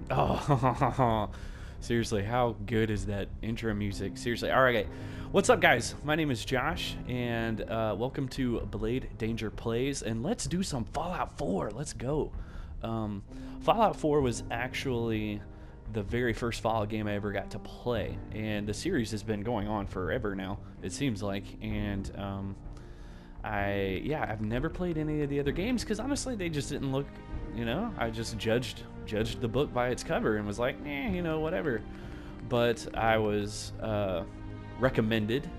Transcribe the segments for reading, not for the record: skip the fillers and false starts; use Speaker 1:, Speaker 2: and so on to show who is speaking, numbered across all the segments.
Speaker 1: Oh, seriously, how good is that intro music? Seriously. All right, what's up, guys? My name is Josh, and welcome to Blade Danger Plays, and let's do some Fallout 4. Let's go. Um, Fallout 4 was actually the very first Fallout game I ever got to play, and the series has been going on forever now, it seems like, and I've never played any of the other games because honestly they just didn't look, I just judged the book by its cover and was like, whatever. But I was recommended.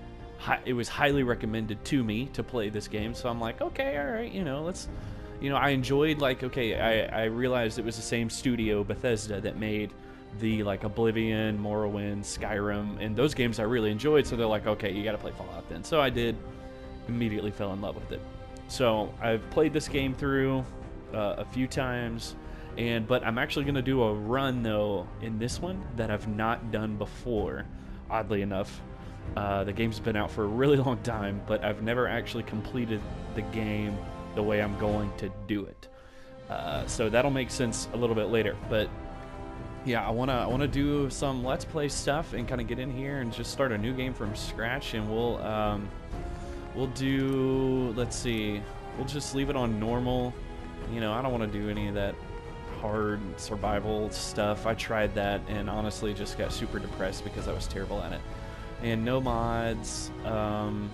Speaker 1: It was highly recommended to me to play this game, so I'm like, okay, all right, let's. I enjoyed I realized it was the same studio, Bethesda, that made the Oblivion, Morrowind, Skyrim, and those games I really enjoyed. So they're like, okay, you got to play Fallout then. So I did. Immediately fell in love with it. So I've played this game through a few times, but I'm actually going to do a run though in this one that I've not done before. Oddly enough, the game's been out for a really long time, but I've never actually completed the game the way I'm going to do it. So that'll make sense a little bit later. But yeah, I wanna do some Let's Play stuff and kind of get in here and just start a new game from scratch, and we'll do, let's see, we'll just leave it on normal. I don't want to do any of that hard survival stuff. I tried that and honestly just got super depressed because I was terrible at it. And no mods, the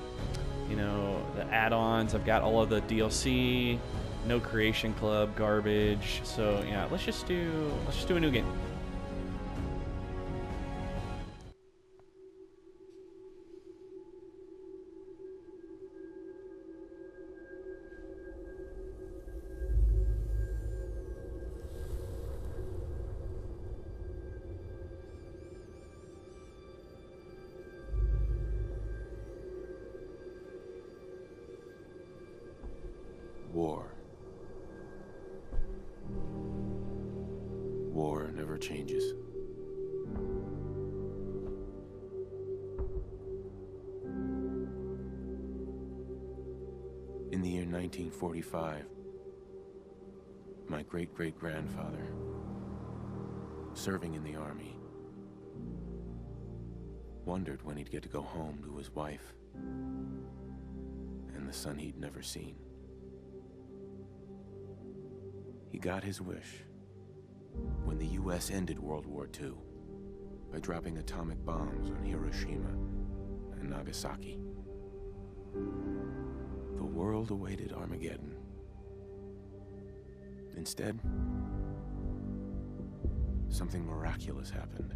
Speaker 1: add-ons, I've got all of the DLC, no creation club, garbage. So yeah, let's just do a new game.
Speaker 2: War. War never changes. In the year 1945, my great-great-grandfather, serving in the army, wondered when he'd get to go home to his wife and the son he'd never seen. He got his wish when the U.S. ended World War II by dropping atomic bombs on Hiroshima and Nagasaki. The world awaited Armageddon. Instead, something miraculous happened.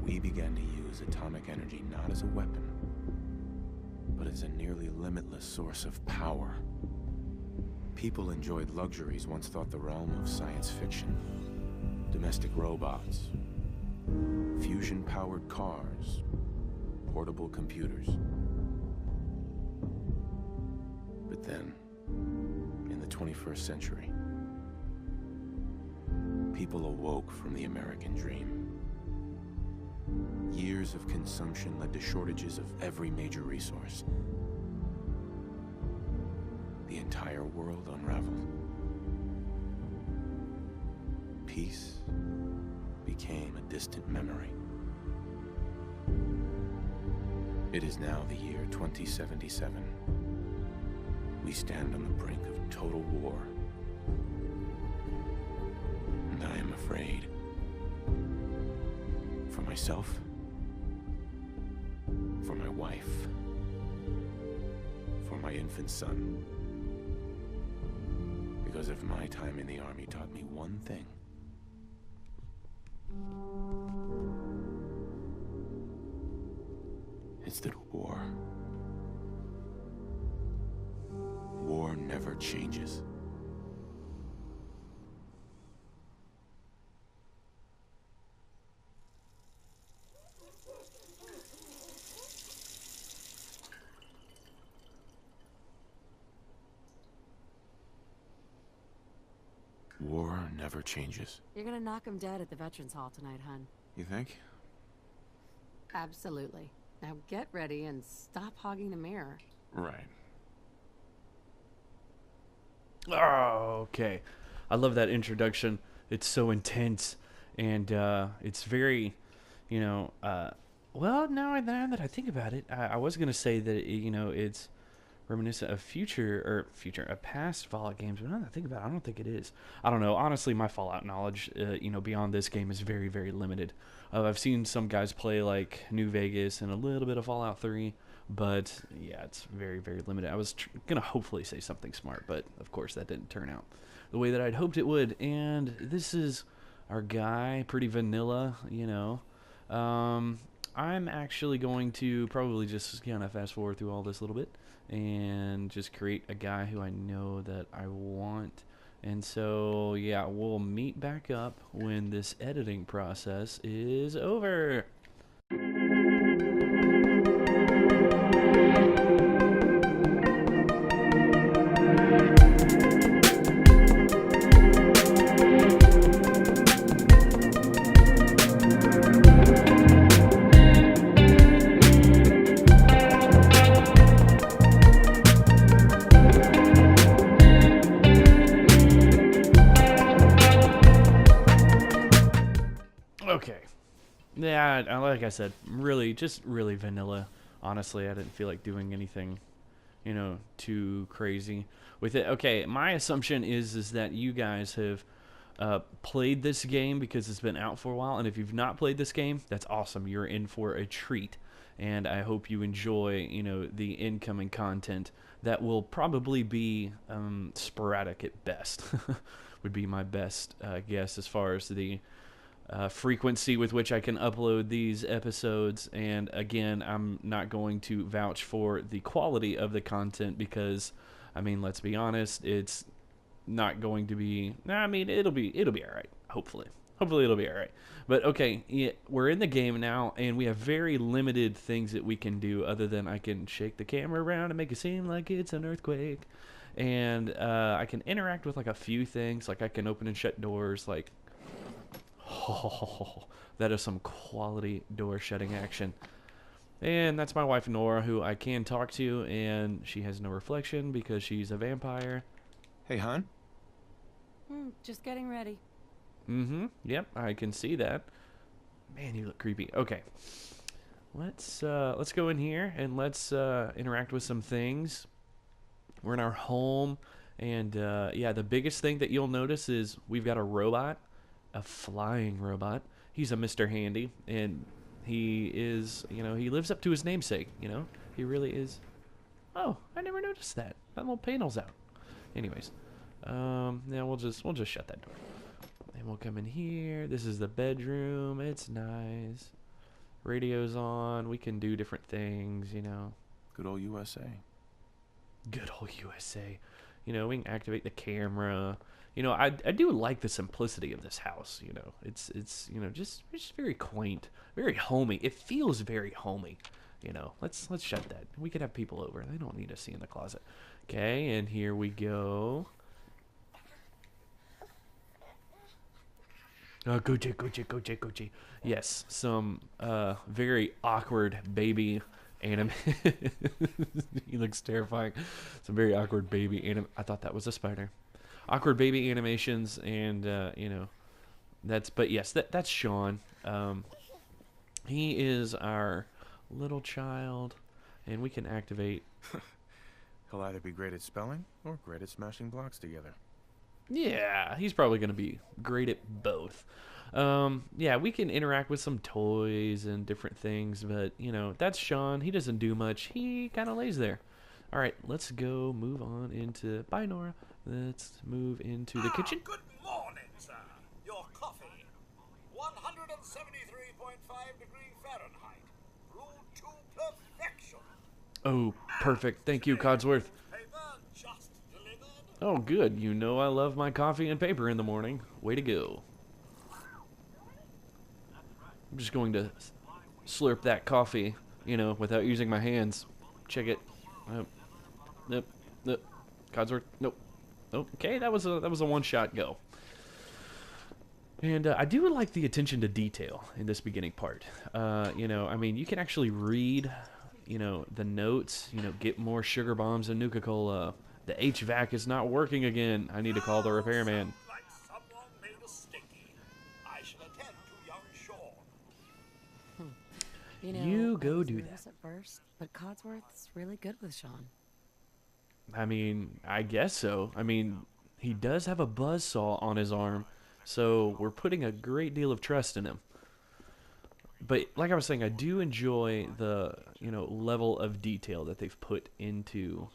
Speaker 2: We began to use atomic energy not as a weapon, but as a nearly limitless source of power. People enjoyed luxuries once thought the realm of science fiction. Domestic robots, fusion-powered cars, portable computers. But then, in the 21st century, people awoke from the American dream. Years of consumption led to shortages of every major resource. The entire world unraveled. Peace became a distant memory. It is now the year 2077. We stand on the brink of total war. And I am afraid. For myself, for my wife, for my infant son. Because if my time in the army taught me one thing, it's that war never changes. War never changes.
Speaker 3: You're gonna knock him dead at the Veterans Hall tonight, hun.
Speaker 2: You think?
Speaker 3: Absolutely. Now get ready and stop hogging the mirror.
Speaker 2: Right.
Speaker 1: Oh, okay. I love that introduction. It's so intense, and it's very, you know, well, now that I think about it, I was gonna say that it's reminiscent of past Fallout games, but now that I think about it, I don't think it is. I don't know. Honestly, my Fallout knowledge, beyond this game is very, very limited. I've seen some guys play like New Vegas and a little bit of Fallout 3, but yeah, it's very, very limited. I was gonna hopefully say something smart, but of course that didn't turn out the way that I'd hoped it would. And this is our guy, pretty vanilla, I'm actually going to probably just kind of fast forward through all this a little bit and just create a guy who I know that I want. And so, yeah, we'll meet back up when this editing process is over. Okay. Yeah, like I said, just really vanilla. Honestly, I didn't feel like doing anything, too crazy with it. Okay, my assumption is that you guys have played this game because it's been out for a while, and if you've not played this game, that's awesome. You're in for a treat, and I hope you enjoy, the incoming content that will probably be sporadic at best. Would be my best guess as far as the frequency with which I can upload these episodes. And again, I'm not going to vouch for the quality of the content because, let's be honest, it's not going to be. It'll be all right. Hopefully it'll be all right. But okay, yeah, we're in the game now, and we have very limited things that we can do other than I can shake the camera around and make it seem like it's an earthquake, and I can interact with like a few things, like I can open and shut doors, like. Oh, that is some quality door shutting action. And that's my wife Nora, who I can talk to, and she has no reflection because she's a vampire.
Speaker 2: Hey, hon?
Speaker 3: Just getting ready.
Speaker 1: Yep, I can see that. Man, you look creepy. Okay. Let's go in here and let's interact with some things. We're in our home, and yeah, the biggest thing that you'll notice is we've got a robot. A flying robot. He's a Mr. Handy, and he is, he lives up to his namesake, he really is. Oh, I never noticed that. That little panel's out. Anyways, yeah, we'll just shut that door. And we'll come in here. This is the bedroom. It's nice. Radio's on. We can do different things,
Speaker 2: Good old USA.
Speaker 1: Good old USA. We can activate the camera. I do like the simplicity of this house. It's just very quaint, very homey. It feels very homey. Let's shut that. We could have people over. They don't need to see in the closet. Okay, and here we go. Gucci. Yes, some very awkward baby anime. He looks terrifying. Some very awkward baby anime. I thought that was a spider. Awkward baby animations, and but yes, that's Sean. He is our little child, and we can activate.
Speaker 2: He'll either be great at spelling or great at smashing blocks together.
Speaker 1: Yeah, he's probably going to be great at both. Yeah, we can interact with some toys and different things, but that's Sean. He doesn't do much. He kind of lays there. All right, let's go move on into. Bye, Nora. Let's move into the kitchen.
Speaker 4: Good morning, sir. Your coffee. 173.5 degrees Fahrenheit. Brewed to perfection.
Speaker 1: Oh, perfect. Thank you, Codsworth.
Speaker 4: Paper just delivered.
Speaker 1: Oh, good. I love my coffee and paper in the morning. Way to go. I'm just going to slurp that coffee, without using my hands. Check it. Nope. Codsworth. Nope. Okay, that was a one-shot go. And I do like the attention to detail in this beginning part. You can actually read, the notes. Get more sugar bombs and Nuka-Cola. The HVAC is not working again. I need to call the repairman.
Speaker 4: Like someone made a statement.
Speaker 3: You know,
Speaker 1: You
Speaker 3: I
Speaker 1: go
Speaker 3: was
Speaker 1: do
Speaker 3: nervous
Speaker 1: that.
Speaker 3: at first, but Codsworth's really good with Sean.
Speaker 1: I mean, I guess so. I mean, he does have a buzzsaw on his arm, so we're putting a great deal of trust in him. But like I was saying, I do enjoy the, level of detail that they've put into,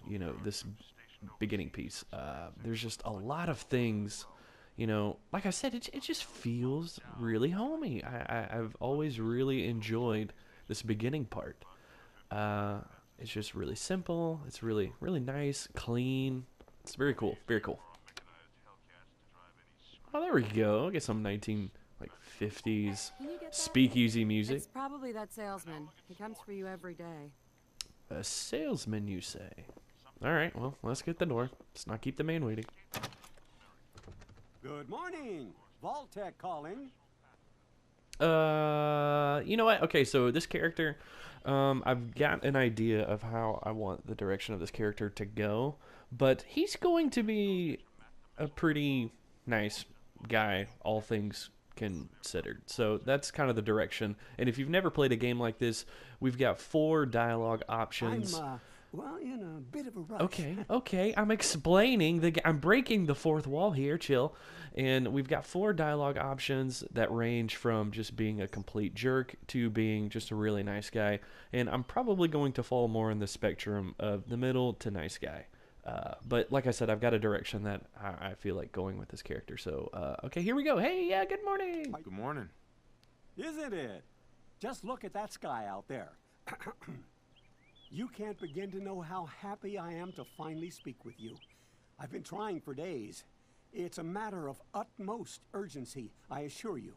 Speaker 1: this beginning piece. There's just a lot of things, like I said, it just feels really homey. I've always really enjoyed this beginning part. It's just really simple. It's really, really nice, clean. It's very cool. Very cool. Oh, there we go. Get some 50s
Speaker 3: Can you get that?
Speaker 1: speakeasy music.
Speaker 3: It's probably that salesman. He comes for you every day.
Speaker 1: A salesman, you say? All right. Well, let's get the door. Let's not keep the man waiting.
Speaker 5: Good morning. Vaultec calling.
Speaker 1: You know what? Okay, so this character, I've got an idea of how I want the direction of this character to go, but he's going to be a pretty nice guy, all things considered. So that's kind of the direction. And if you've never played a game like this, we've got 4 dialogue options.
Speaker 5: Well, in a bit of a rush.
Speaker 1: Okay. I'm explaining I'm breaking the fourth wall here. Chill. And we've got 4 dialogue options that range from just being a complete jerk to being just a really nice guy. And I'm probably going to fall more in the spectrum of the middle to nice guy. But like I said, I've got a direction that I feel like going with this character. So, okay, here we go. Hey, yeah, good morning.
Speaker 2: Good morning.
Speaker 5: Isn't it? Just look at that sky out there. You can't begin to know how happy I am to finally speak with you. I've been trying for days. It's a matter of utmost urgency, I assure you.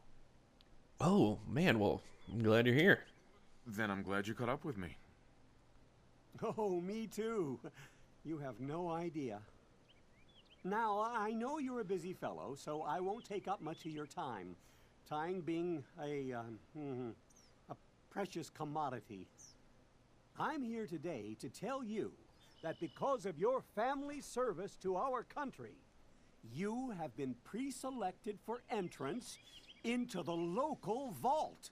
Speaker 1: Oh, man, well, I'm glad you're here.
Speaker 2: Then I'm glad you caught up with me.
Speaker 5: Oh, me too. You have no idea. Now, I know you're a busy fellow, so I won't take up much of your time. Time being a precious commodity. I'm here today to tell you that because of your family service to our country, you have been pre-selected for entrance into the local vault.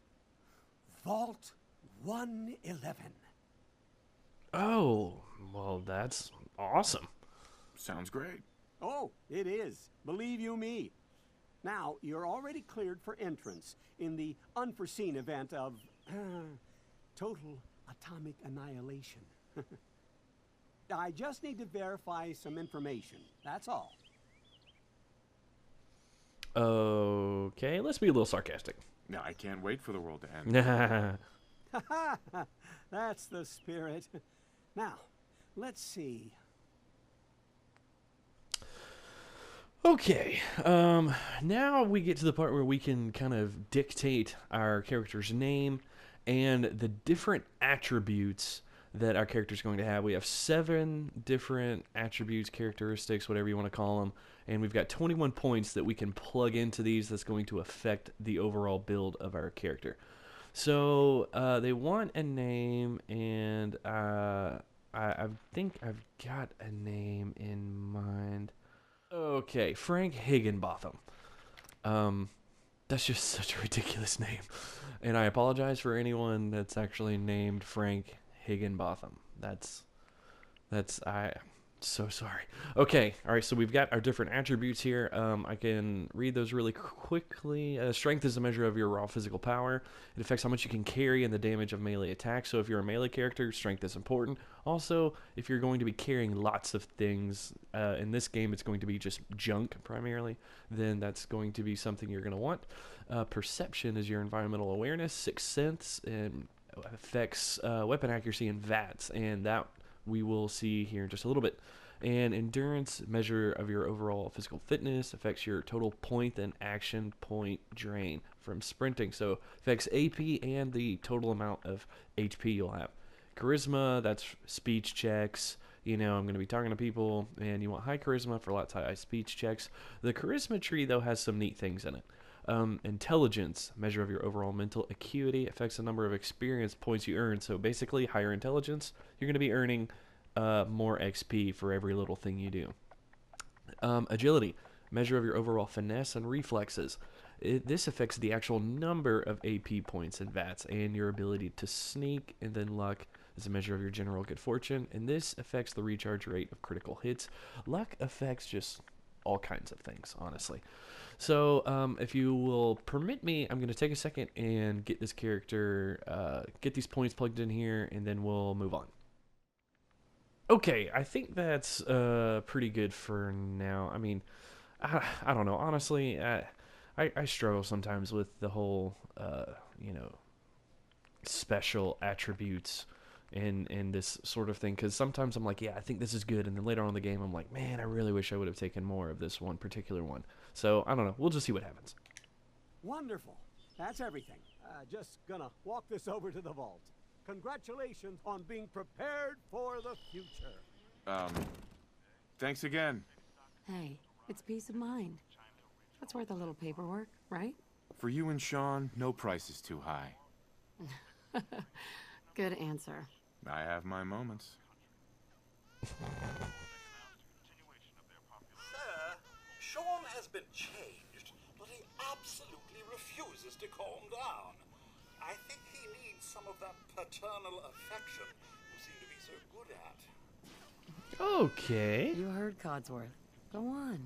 Speaker 5: Vault 111.
Speaker 1: Oh, well, that's awesome.
Speaker 2: Sounds great.
Speaker 5: Oh, it is. Believe you me. Now, you're already cleared for entrance in the unforeseen event of total atomic annihilation. I just need to verify some information. That's all.
Speaker 1: Okay, let's be a little sarcastic.
Speaker 2: Now, I can't wait for the world to end.
Speaker 5: That's the spirit. Now, let's see.
Speaker 1: Okay, now we get to the part where we can kind of dictate our character's name and the different attributes that our character's going to have. We have 7 different attributes, characteristics, whatever you want to call them, and we've got 21 points that we can plug into these that's going to affect the overall build of our character. So they want a name, and I think I've got a name in mind. Okay, Frank Higginbotham. That's just such a ridiculous name. And I apologize for anyone that's actually named Frank Higginbotham. I'm so sorry. Okay, all right, so we've got our different attributes here. I can read those really quickly. Strength is a measure of your raw physical power. It affects how much you can carry and the damage of melee attacks. So if you're a melee character, strength is important. Also, if you're going to be carrying lots of things, in this game it's going to be just junk primarily, then that's going to be something you're going to want. Perception is your environmental awareness. Sixth Sense and affects weapon accuracy and VATS, and that we will see here in just a little bit. And endurance, measure of your overall physical fitness, affects your total point and action point drain from sprinting. So affects AP and the total amount of HP you'll have. Charisma, that's speech checks. I'm going to be talking to people, and you want high charisma for lots of high speech checks. The charisma tree, though, has some neat things in it. Intelligence, measure of your overall mental acuity, affects the number of experience points you earn. So basically, higher intelligence, you're going to be earning more XP for every little thing you do. Agility, measure of your overall finesse and reflexes. This affects the actual number of AP points and VATs and your ability to sneak, and then luck is a measure of your general good fortune, and this affects the recharge rate of critical hits. Luck affects just all kinds of things, honestly. So if you will permit me, I'm going to take a second and get this character, get these points plugged in here, and then we'll move on. Okay, I think that's pretty good for now. I mean, I don't know. Honestly, I struggle sometimes with the whole, you know, special attributes and this sort of thing, because sometimes I'm like, yeah, I think this is good, and then later on in the game I'm like, man, I really wish I would have taken more of this one particular one. So I don't know, we'll just see what happens.
Speaker 5: Wonderful. That's everything. Just gonna walk this over to the vault. Congratulations on being prepared for the future.
Speaker 2: Thanks again.
Speaker 3: Hey, it's peace of mind. That's worth a little paperwork, right?
Speaker 2: For you and Sean, no price is too high.
Speaker 3: Good answer.
Speaker 2: I have my moments.
Speaker 4: Sir, Sean has been changed, but he absolutely refuses to calm down. I think he needs some of that paternal affection you seem to be so good at.
Speaker 1: Okay.
Speaker 3: You heard Codsworth. Go on.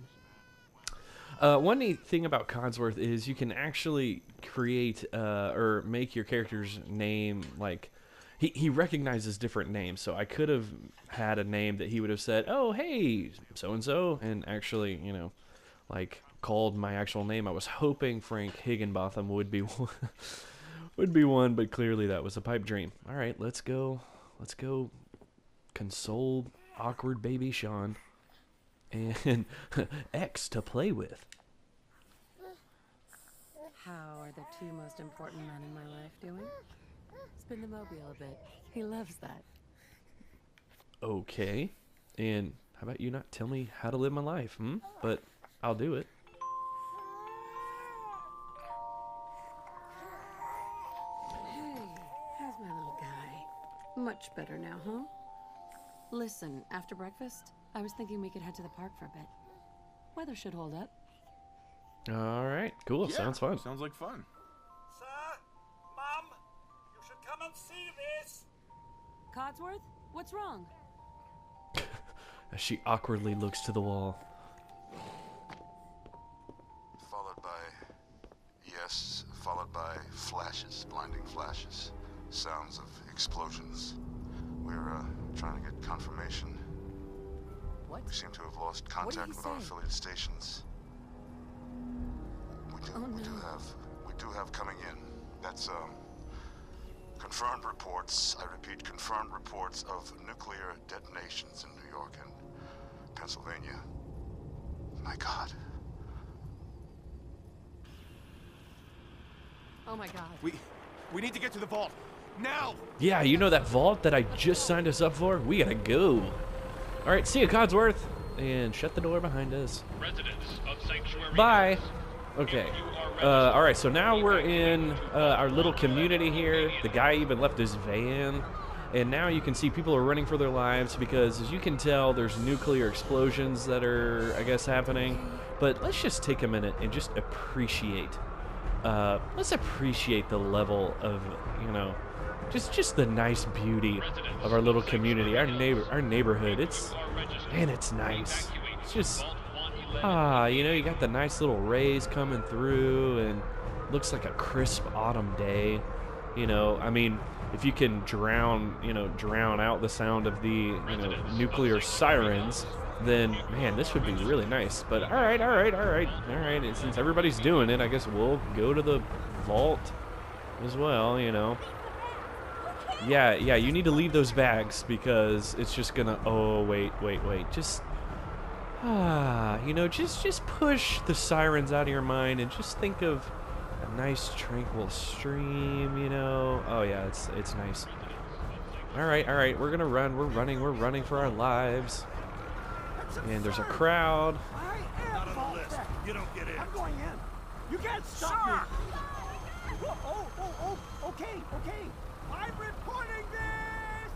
Speaker 1: One neat thing about Codsworth is you can actually create or make your character's name, like, he recognizes different names. So I could have had a name that he would have said, oh, hey, so-and-so, and actually, you know, like, called my actual name. I was hoping Frank Higginbotham would be one, but clearly that was a pipe dream. All right, let's go console awkward baby Sean and X to play with.
Speaker 3: How are the two most important men in my life doing? Spin the mobile a bit. He loves that.
Speaker 1: Okay. And how about you not tell me how to live my life, But I'll do it.
Speaker 3: Hey, how's my little guy? Much better now, huh? Listen, after breakfast, I was thinking we could head to the park for a bit. Weather should hold up.
Speaker 1: All right, cool.
Speaker 2: Yeah,
Speaker 1: Sounds fun.
Speaker 2: Sounds like fun.
Speaker 4: Sir, Mum, you should come and see this.
Speaker 3: Codsworth, what's wrong?
Speaker 1: As she awkwardly looks to the wall.
Speaker 6: Followed by flashes, blinding flashes, sounds of explosions. We're trying to get confirmation.
Speaker 3: What?
Speaker 6: We seem to have lost contact with our affiliate stations. We do have coming in. That's confirmed reports. I repeat, confirmed reports of nuclear detonations in New York and Pennsylvania. My God.
Speaker 3: Oh my God.
Speaker 2: We need to get to the vault now.
Speaker 1: Yeah, you know that vault that I just signed us up for? We gotta go. All right, see you, Codsworth. And shut the door behind us.
Speaker 7: Residents of Sanctuary.
Speaker 1: Bye. Okay. All right, so now we're in our little community here. The guy even left his van. And now you can see people are running for their lives because, as you can tell, there's nuclear explosions that are, I guess, happening. But let's just take a minute and just appreciate. Let's appreciate the level of, you know, just the nice beauty of our little community, our neighborhood. It's nice. It's just, you know, you got the nice little rays coming through, and looks like a crisp autumn day. You know, I mean, if you can drown out the sound of the, nuclear sirens, then, man, this would be really nice. But all right. And since everybody's doing it, I guess we'll go to the vault as well, you know. Yeah, you need to leave those bags because it's just gonna, oh, wait. Just, just push the sirens out of your mind and just think of a nice tranquil stream, you know. Oh yeah, it's nice. All right, we're gonna run. We're running for our lives. And there's a crowd.
Speaker 5: I am vault deck.
Speaker 4: You don't get in.
Speaker 5: I'm going in. You can't stop me. Oh, okay. I'm reporting this.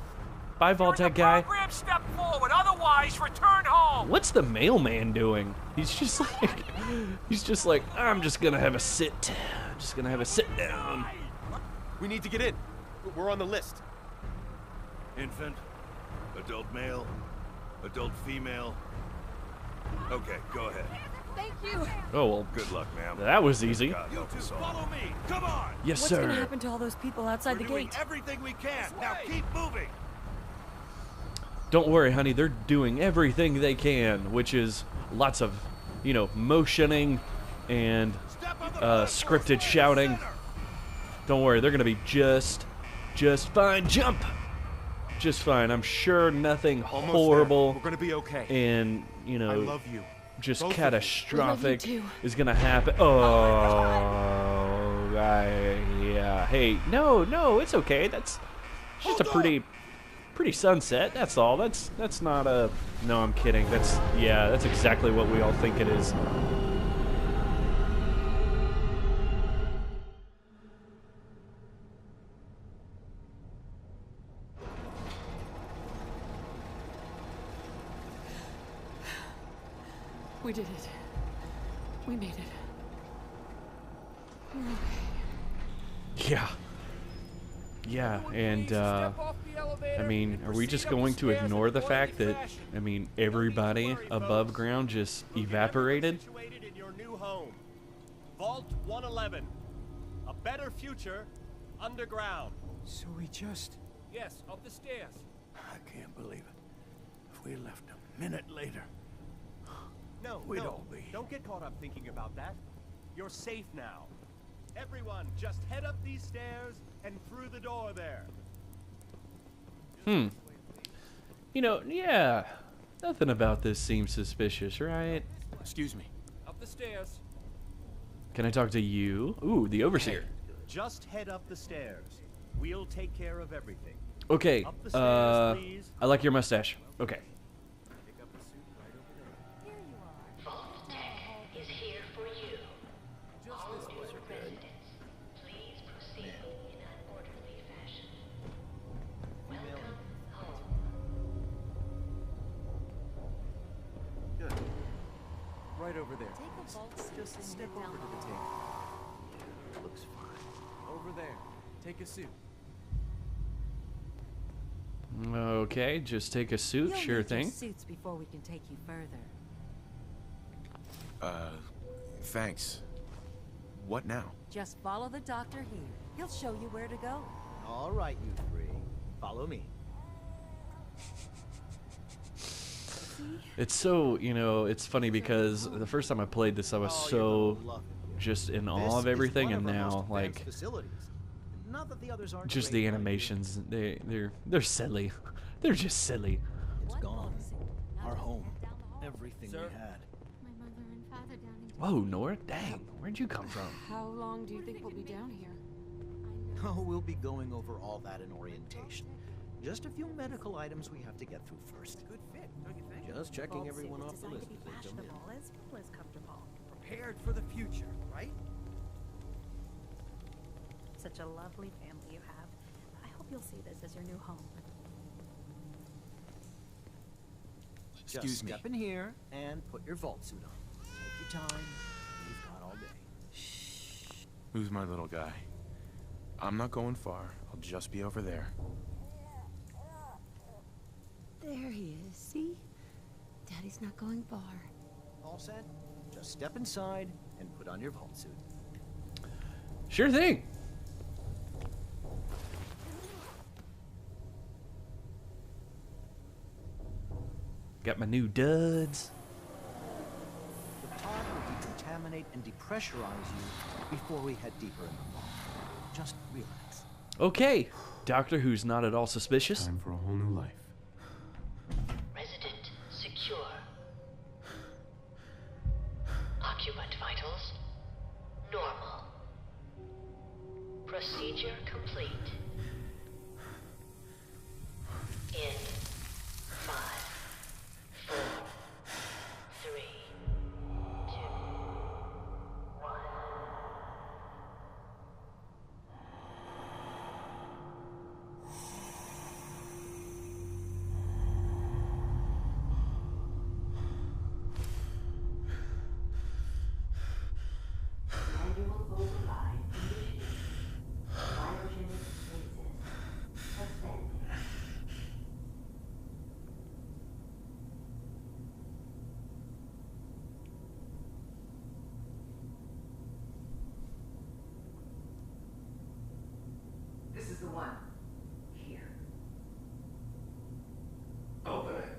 Speaker 1: Bye, Vault-Tec guy.
Speaker 5: Program, step forward. Otherwise, return home.
Speaker 1: What's the mailman doing? He's just like, I'm just gonna have a sit. I'm just gonna have a sit down.
Speaker 8: We need to get in. We're on the list.
Speaker 9: Infant, adult male, adult female. Okay, go ahead.
Speaker 3: Thank you.
Speaker 1: Oh, well,
Speaker 9: Good luck, ma'am.
Speaker 1: that was easy.
Speaker 9: God help us all. Follow me. Come on.
Speaker 1: Yes,
Speaker 10: What's
Speaker 1: sir.
Speaker 10: gonna happen to all those people outside
Speaker 9: We're
Speaker 10: the
Speaker 9: doing
Speaker 10: gate?
Speaker 9: everything we can. Now keep moving.
Speaker 1: Don't worry, honey. They're doing everything they can, which is lots of, motioning and scripted shouting. Don't worry, they're gonna be just fine. Jump. Just fine. I'm sure nothing
Speaker 8: Almost
Speaker 1: horrible
Speaker 8: there. We're gonna be okay.
Speaker 1: and
Speaker 8: I love you.
Speaker 1: just
Speaker 8: Both of you.
Speaker 1: catastrophic
Speaker 3: Love you too.
Speaker 1: is gonna happen. Oh, yeah. Hey, no, it's okay. That's just a pretty sunset. That's all. That's not a. No, I'm kidding. That's exactly what we all think it is.
Speaker 3: We did it. We made it.
Speaker 1: Yeah, and I mean, are we just going to ignore the fact that everybody above ground just evaporated?
Speaker 5: Situated in your new home, Vault 111. A better future underground.
Speaker 11: So we just...
Speaker 5: Yes, up the stairs.
Speaker 11: I can't believe it. If we left a minute later...
Speaker 5: No,
Speaker 11: We'd
Speaker 5: no.
Speaker 11: all be-
Speaker 5: Don't get caught up thinking about that. You're safe now. Everyone, just head up these stairs and through the door there.
Speaker 1: Yeah. Nothing about this seems suspicious, right?
Speaker 8: Excuse me.
Speaker 5: Up the stairs.
Speaker 1: Can I talk to you? Ooh, the overseer.
Speaker 5: Just head up the stairs. We'll take care of everything.
Speaker 1: Okay.
Speaker 5: Up the stairs, please.
Speaker 1: I like your mustache. Okay.
Speaker 5: Pick up the suit right over there.
Speaker 12: Vault-Tec is here for you. All new residents, please proceed in an orderly fashion. Welcome home.
Speaker 5: Good. Right over there. Just step over to the table. Looks fine. Over there. Take a suit.
Speaker 1: Okay, just take a suit,
Speaker 10: You'll
Speaker 1: sure
Speaker 10: need your
Speaker 1: thing.
Speaker 10: suits before we can take you further.
Speaker 2: Thanks. What now?
Speaker 10: Just follow the doctor here. He'll show you where to go.
Speaker 11: All right, you three. Follow me.
Speaker 1: It's so, it's funny because the first time I played this, I was so just in awe of everything, and now, like,
Speaker 11: Not that the others aren't
Speaker 1: just
Speaker 11: great,
Speaker 1: the
Speaker 11: but
Speaker 1: animations, they're silly. They're just silly.
Speaker 11: It's gone. Our home. Everything we had.
Speaker 13: My mother and father down in
Speaker 1: Whoa, Nora, dang, where'd you come from?
Speaker 3: How long do you think we'll be down here?
Speaker 11: Oh, we'll be going over all that in orientation. Just a few medical items we have to get through first.
Speaker 5: Good fit, don't you think?
Speaker 11: Just checking everyone off the list as they come in.
Speaker 10: as well as comfortable.
Speaker 5: Prepared for the future, right?
Speaker 10: Such a lovely family you have. I hope you'll see this as your new home.
Speaker 11: Just
Speaker 2: Excuse me.
Speaker 11: step in here and put your vault suit on. Take your time. You've got all day.
Speaker 2: Who's my little guy? I'm not going far. I'll just be over there.
Speaker 3: There he is, see? Daddy's not going far.
Speaker 11: All set? Just step inside and put on your vault suit.
Speaker 1: Sure thing. Got my new duds.
Speaker 11: The pod will decontaminate and depressurize you before we head deeper in the vault. Just relax.
Speaker 1: Okay, doctor who's not at all suspicious.
Speaker 2: Time for a whole new life.
Speaker 12: Resident secure. Occupant vitals normal. Procedure complete. In 5, 4, 3, 2, 1. one. Here.
Speaker 9: Open it.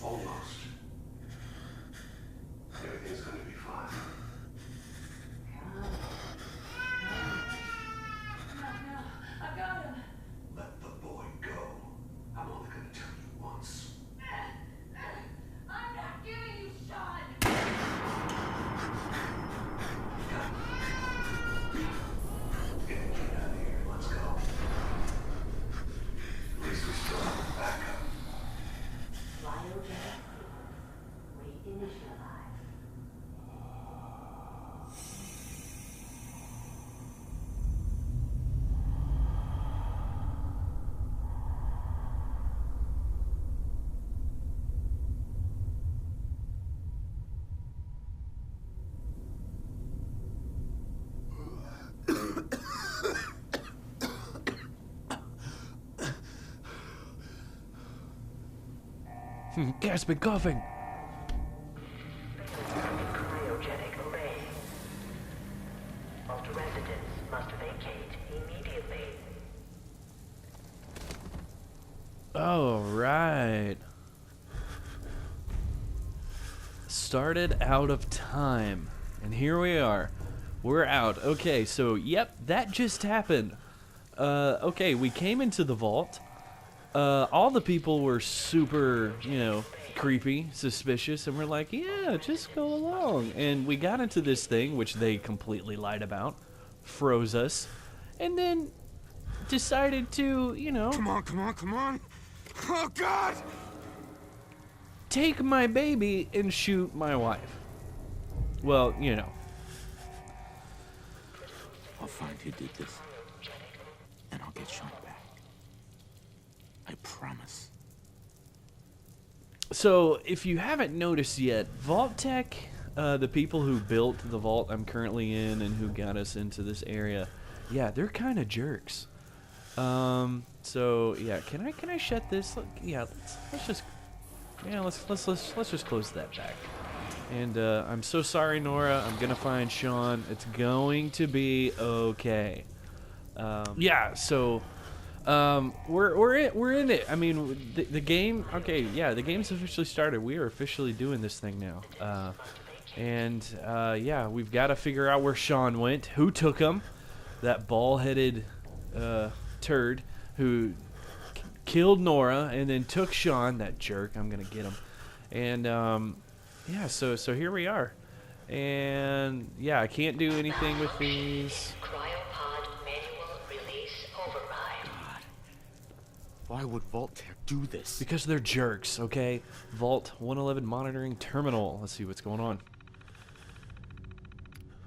Speaker 9: Almost. Everything's gonna be fine.
Speaker 12: I got him.
Speaker 9: Let the boy go. I'm only gonna tell you once.
Speaker 12: I'm not giving you Sean.
Speaker 9: Get out of here. Let's go. At least we still have a backup.
Speaker 12: Cryogenic. Reinitialize.
Speaker 1: Gasping, coughing.
Speaker 12: Cryogenic array. Most residents must vacate immediately.
Speaker 1: Oh, right. Started out of time. And here we are. We're out. Okay, so, yep, that just happened. Okay, we came into the vault. All the people were super, you know, creepy, suspicious, and we're like, yeah, just go along. And we got into this thing, which they completely lied about, froze us, and then decided to, you know...
Speaker 2: Come on, come on, come on! Oh, God!
Speaker 1: Take my baby and shoot my wife. Well, you know.
Speaker 2: I'll find who did this, and I'll get Sean back. I promise.
Speaker 1: So, if you haven't noticed yet, Vault Tech, the people who built the vault I'm currently in and who got us into this area, yeah, they're kind of jerks. So yeah, can I shut this? Yeah, let's just close that back. And I'm so sorry, Nora. I'm gonna find Sean. It's going to be okay. Yeah. So. We're in it. I mean, the game. Okay, yeah, the game's officially started. We are officially doing this thing now. Yeah, we've got to figure out where Sean went, who took him, that ball-headed turd who killed Nora and then took Sean, that jerk. I'm gonna get him. And yeah, so here we are. And yeah, I can't do anything with these.
Speaker 2: Why would Vault Tech do this?
Speaker 1: Because they're jerks, okay? Vault 111 monitoring terminal. Let's see what's going on.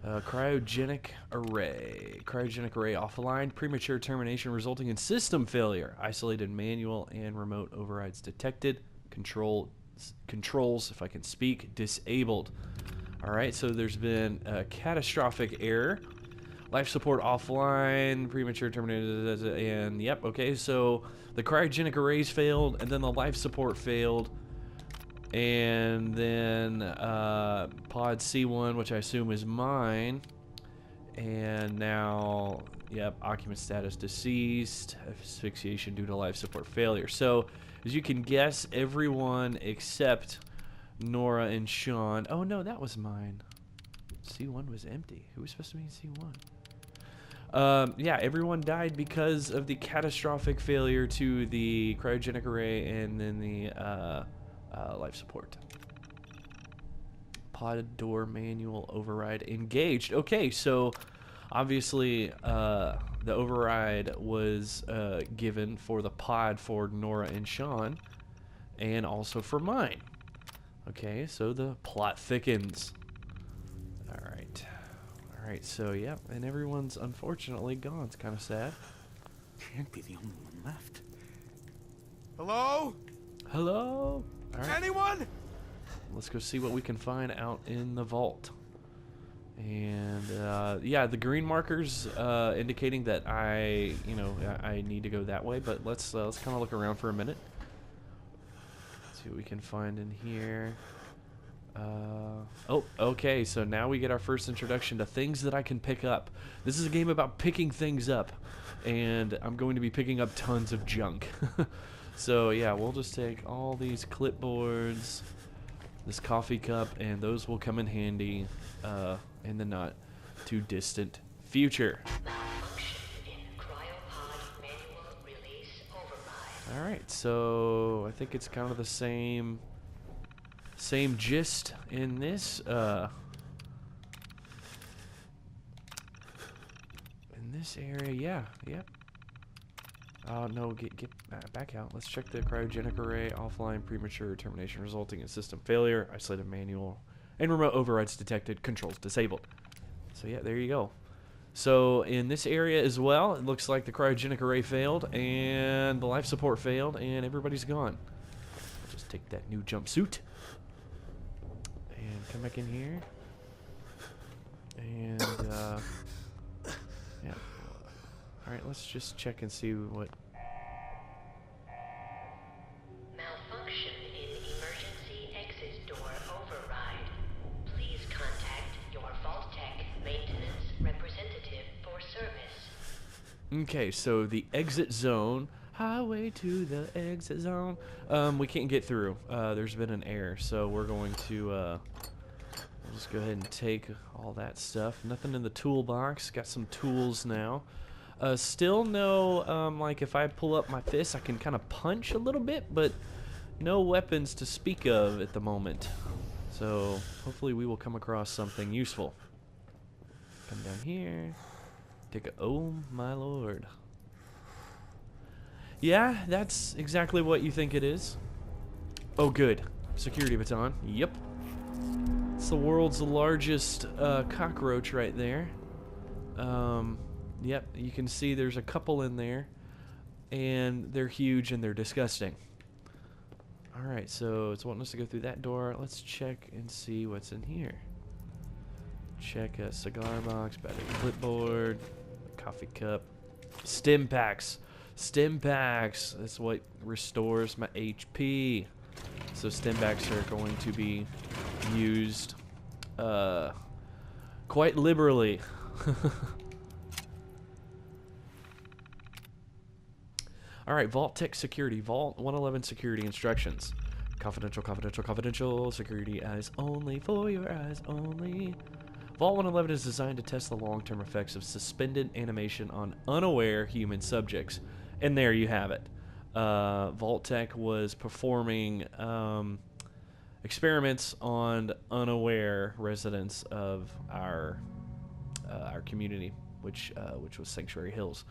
Speaker 1: Cryogenic array. Cryogenic array offline. Premature termination resulting in system failure. Isolated manual and remote overrides detected. Controls, if I can speak, disabled. Alright, so there's been a catastrophic error. Life support offline, premature terminated, and yep, okay, so the cryogenic arrays failed, and then the life support failed, and then pod C1, which I assume is mine, and now, yep, occupant status deceased, asphyxiation due to life support failure. So, as you can guess, everyone except Nora and Sean, oh no, that was mine. C1 was empty. Who was supposed to be in C1? Yeah, everyone died because of the catastrophic failure to the cryogenic array and then the life support. Pod door manual override engaged. Okay, so obviously the override was given for the pod for Nora and Sean and also for mine. Okay, so the plot thickens. Alright, so yeah, and everyone's unfortunately gone. It's kind of sad.
Speaker 2: Can't be the only one left.
Speaker 8: Hello?
Speaker 1: Hello? All right.
Speaker 8: Anyone?
Speaker 1: Let's go see what we can find out in the vault. And yeah, the green markers indicating that I need to go that way. But let's kind of look around for a minute. See what we can find in here. Oh, okay, so now we get our first introduction to things that I can pick up. This is a game about picking things up, and I'm going to be picking up tons of junk. So yeah, we'll just take all these clipboards, this coffee cup, and those will come in handy in the not too distant future. Alright, so I think it's kind of the same gist in this area. Yeah, yep. Oh no, get back out. Let's check the cryogenic array. Offline premature termination resulting in system failure. Isolated manual and remote overrides detected. Controls disabled. So yeah, there you go. So in this area as well, it looks like the cryogenic array failed and the life support failed and everybody's gone. I'll just take that new jumpsuit and come back in here. And yeah. Alright, let's just check and see what...
Speaker 12: Malfunction in emergency exit door override. Please contact your Vault-Tec maintenance representative for service.
Speaker 1: Okay, so the exit zone... Highway to the exit zone. We can't get through. There's been an error, so we're going to... we'll just go ahead and take all that stuff. Nothing in the toolbox. Got some tools now. Still no, like if I pull up my fist, I can kind of punch a little bit, but no weapons to speak of at the moment. So hopefully we will come across something useful. Come down here. Take a, oh my lord. Yeah, that's exactly what you think it is. Oh good. Security baton. Yep. It's the world's largest cockroach right there. Yep, you can see there's a couple in there, and they're huge and they're disgusting. Alright, so it's wanting us to go through that door. Let's check and see what's in here. Check a cigar box, battery clipboard, coffee cup, stim packs. Stim packs, that's what restores my HP. So stim packs are going to be used quite liberally. Alright, Vault-Tec security. Vault 111 security instructions. Confidential, confidential, confidential. Security eyes only, for your eyes only. Vault 111 is designed to test the long-term effects of suspended animation on unaware human subjects. And there you have it. Vault-Tec was performing experiments on unaware residents of our community, which was Sanctuary Hills.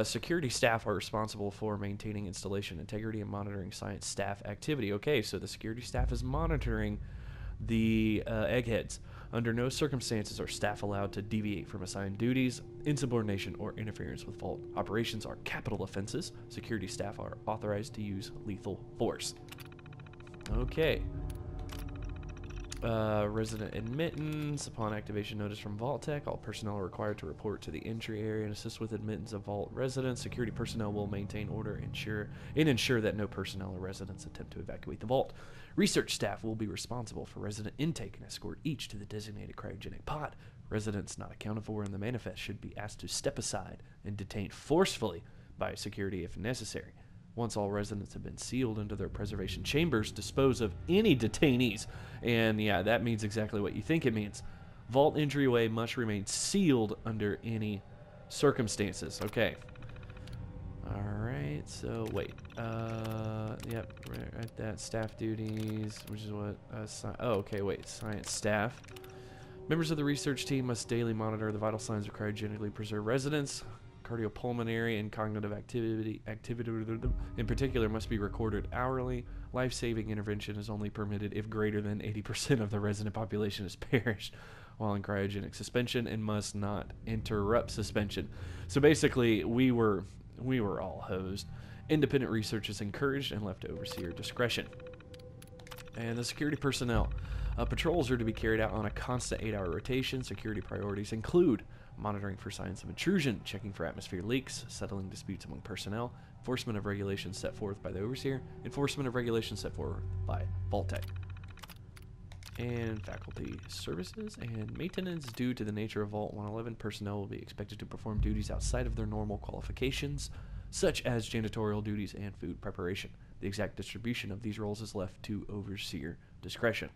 Speaker 1: Security staff are responsible for maintaining installation integrity and monitoring science staff activity. Okay, so the security staff is monitoring the eggheads. Under no circumstances are staff allowed to deviate from assigned duties. Insubordination or interference with Vault operations are capital offenses. Security staff are authorized to use lethal force. Okay. Resident admittance. Upon activation notice from Vault-Tec, all personnel are required to report to the entry area and assist with admittance of Vault residents. Security personnel will maintain order and ensure that no personnel or residents attempt to evacuate the Vault. Research staff will be responsible for resident intake and escort each to the designated cryogenic pod. Residents not accounted for in the manifest should be asked to step aside and detained forcefully by security if necessary. Once all residents have been sealed into their preservation chambers, dispose of any detainees. And yeah, that means exactly what you think it means. Vault entryway must remain sealed under any circumstances. Okay. Alright, so wait. Yep, right that. Staff duties, which is what... oh, okay, wait. Science staff. Members of the research team must daily monitor the vital signs of cryogenically preserved residents. Cardiopulmonary and cognitive activity in particular must be recorded hourly. Life-saving intervention is only permitted if greater than 80% of the resident population has perished while in cryogenic suspension and must not interrupt suspension. So basically, we were all hosed. Independent research is encouraged and left to overseer discretion. And the security personnel. Patrols are to be carried out on a constant 8-hour rotation. Security priorities include monitoring for signs of intrusion, checking for atmosphere leaks, settling disputes among personnel, enforcement of regulations set forth by the Overseer, enforcement of regulations set forth by Vault-Tec, and faculty services and maintenance. Due to the nature of Vault 111, personnel will be expected to perform duties outside of their normal qualifications, such as janitorial duties and food preparation. The exact distribution of these roles is left to Overseer discretion.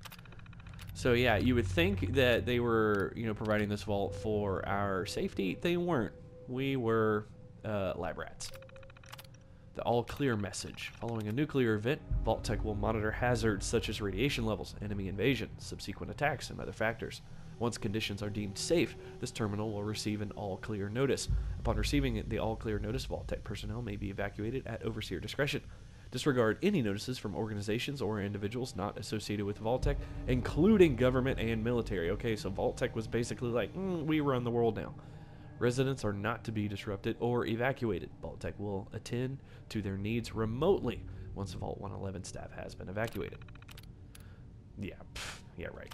Speaker 1: So yeah, you would think that they were, providing this vault for our safety. They weren't. We were lab rats. The all clear message. Following a nuclear event, Vault-Tec will monitor hazards such as radiation levels, enemy invasion, subsequent attacks, and other factors. Once conditions are deemed safe, this terminal will receive an all clear notice. Upon receiving the all clear notice, Vault-Tec personnel may be evacuated at Overseer discretion. Disregard any notices from organizations or individuals not associated with Vault-Tec, including government and military. Okay, so Vault-Tec was basically like, we run the world now. Residents are not to be disrupted or evacuated. Vault-Tec will attend to their needs remotely once Vault 111 staff has been evacuated. Yeah, right.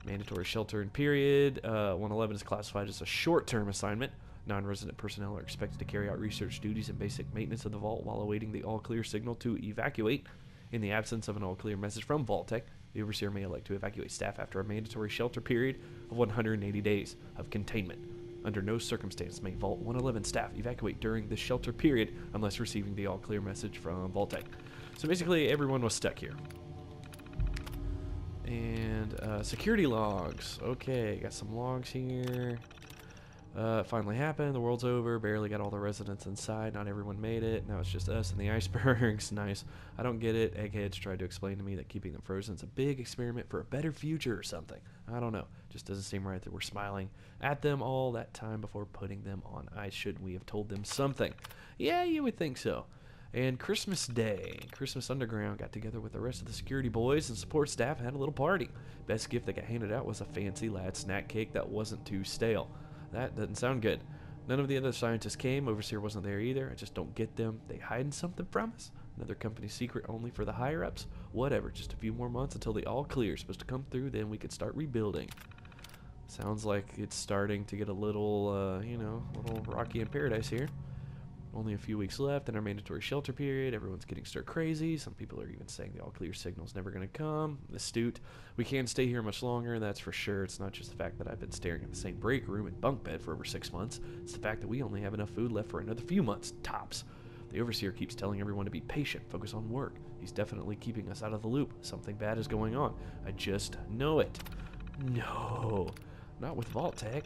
Speaker 1: Mandatory shelter in period. 111 is classified as a short-term assignment. Non-resident personnel are expected to carry out research duties and basic maintenance of the vault while awaiting the all-clear signal to evacuate. In the absence of an all-clear message from Vault-Tec, the Overseer may elect to evacuate staff after a mandatory shelter period of 180 days of containment. Under no circumstance may Vault 111 staff evacuate during the shelter period unless receiving the all-clear message from Vault-Tec. So basically, everyone was stuck here. And security logs. Okay, got some logs here. It finally happened. The world's over. Barely got all the residents inside. Not everyone made it. Now it's just us and the icebergs. Nice. I don't get it. Eggheads tried to explain to me that keeping them frozen is a big experiment for a better future or something. I don't know. Just doesn't seem right that we're smiling at them all that time before putting them on ice. Shouldn't we have told them something? Yeah, you would think so. And Christmas Day, Christmas Underground got together with the rest of the security boys and support staff and had a little party. Best gift that got handed out was a fancy lad snack cake that wasn't too stale. That doesn't sound good. None of the other scientists came. Overseer wasn't there either. I just don't get them. They hiding something from us? Another company secret only for the higher-ups? Whatever. Just a few more months until the all-clear is supposed to come through. Then we could start rebuilding. Sounds like it's starting to get a little, a little rocky in paradise here. Only a few weeks left in our mandatory shelter period. Everyone's getting stir crazy. Some people are even saying the all-clear signal's never going to come. Astute. We can't stay here much longer, that's for sure. It's not just the fact that I've been staring at the same break room and bunk bed for over 6 months. It's the fact that we only have enough food left for another few months, tops. The Overseer keeps telling everyone to be patient, focus on work. He's definitely keeping us out of the loop. Something bad is going on. I just know it. No, not with Vault-Tec.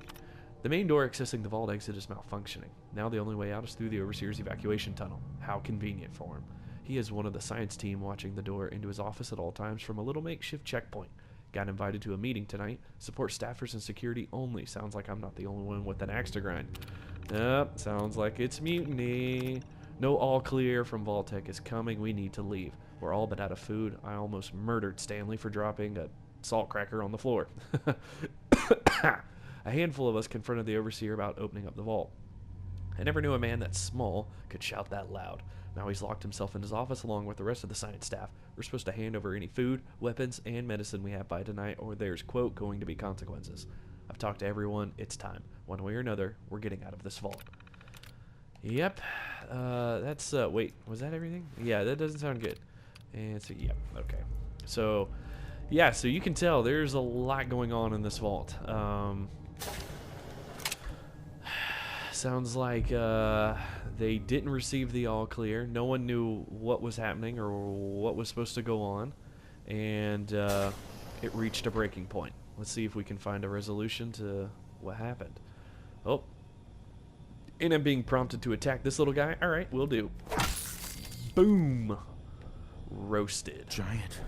Speaker 1: The main door accessing the vault exit is malfunctioning. Now the only way out is through the Overseer's evacuation tunnel. How convenient for him. He is one of the science team watching the door into his office at all times from a little makeshift checkpoint. Got invited to a meeting tonight. Support staffers and security only. Sounds like I'm not the only one with an axe to grind. Yep, sounds like it's mutiny. No all clear from Vault-Tec is coming. We need to leave. We're all but out of food. I almost murdered Stanley for dropping a salt cracker on the floor. A handful of us confronted the Overseer about opening up the vault. I never knew a man that small could shout that loud. Now he's locked himself in his office along with the rest of the science staff. We're supposed to hand over any food, weapons, and medicine we have by tonight, or there's, quote, going to be consequences. I've talked to everyone. It's time. One way or another, we're getting out of this vault. Yep. That's, wait, was that everything? Yeah, that doesn't sound good. And so, yep, okay. So, yeah, so you can tell there's a lot going on in this vault. Sounds like they didn't receive the all clear. No one knew what was happening or what was supposed to go on, and it reached a breaking point. Let's see if we can find a resolution to what happened. Oh, and I'm being prompted to attack this little guy. All right, we'll do. Boom, roasted.
Speaker 2: Giant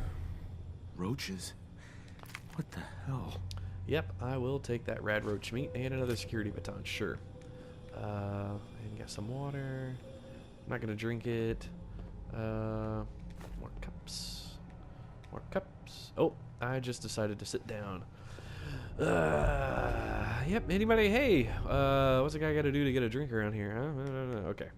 Speaker 2: roaches. What the hell?
Speaker 1: Yep, I will take that rad roach meat and another security baton, sure. And get some water. I'm not gonna drink it. More cups. More cups. Oh, I just decided to sit down. Yep, anybody? Hey, what's a guy gotta do to get a drink around here, huh? Okay.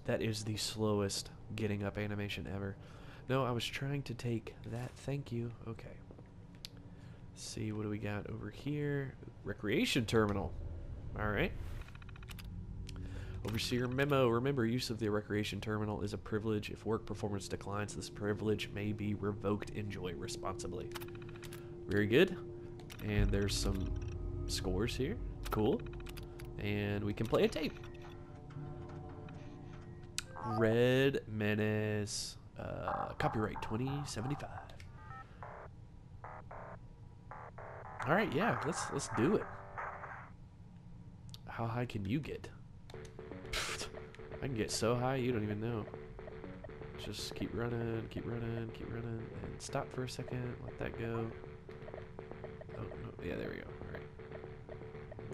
Speaker 1: That is the slowest getting up animation ever. No, I was trying to take that. Thank you. Okay. Let's see, what do we got over here? Recreation terminal. Alright. Overseer memo. Remember, use of the recreation terminal is a privilege. If work performance declines, this privilege may be revoked. Enjoy responsibly. Very good. And there's some scores here. Cool. And we can play a tape. Red Menace. Copyright 2075. All right, yeah, let's do it. How high can you get? I can get so high you don't even know. Just keep running, keep running, keep running, and stop for a second. Let that go. Oh no, yeah, there we go. All right.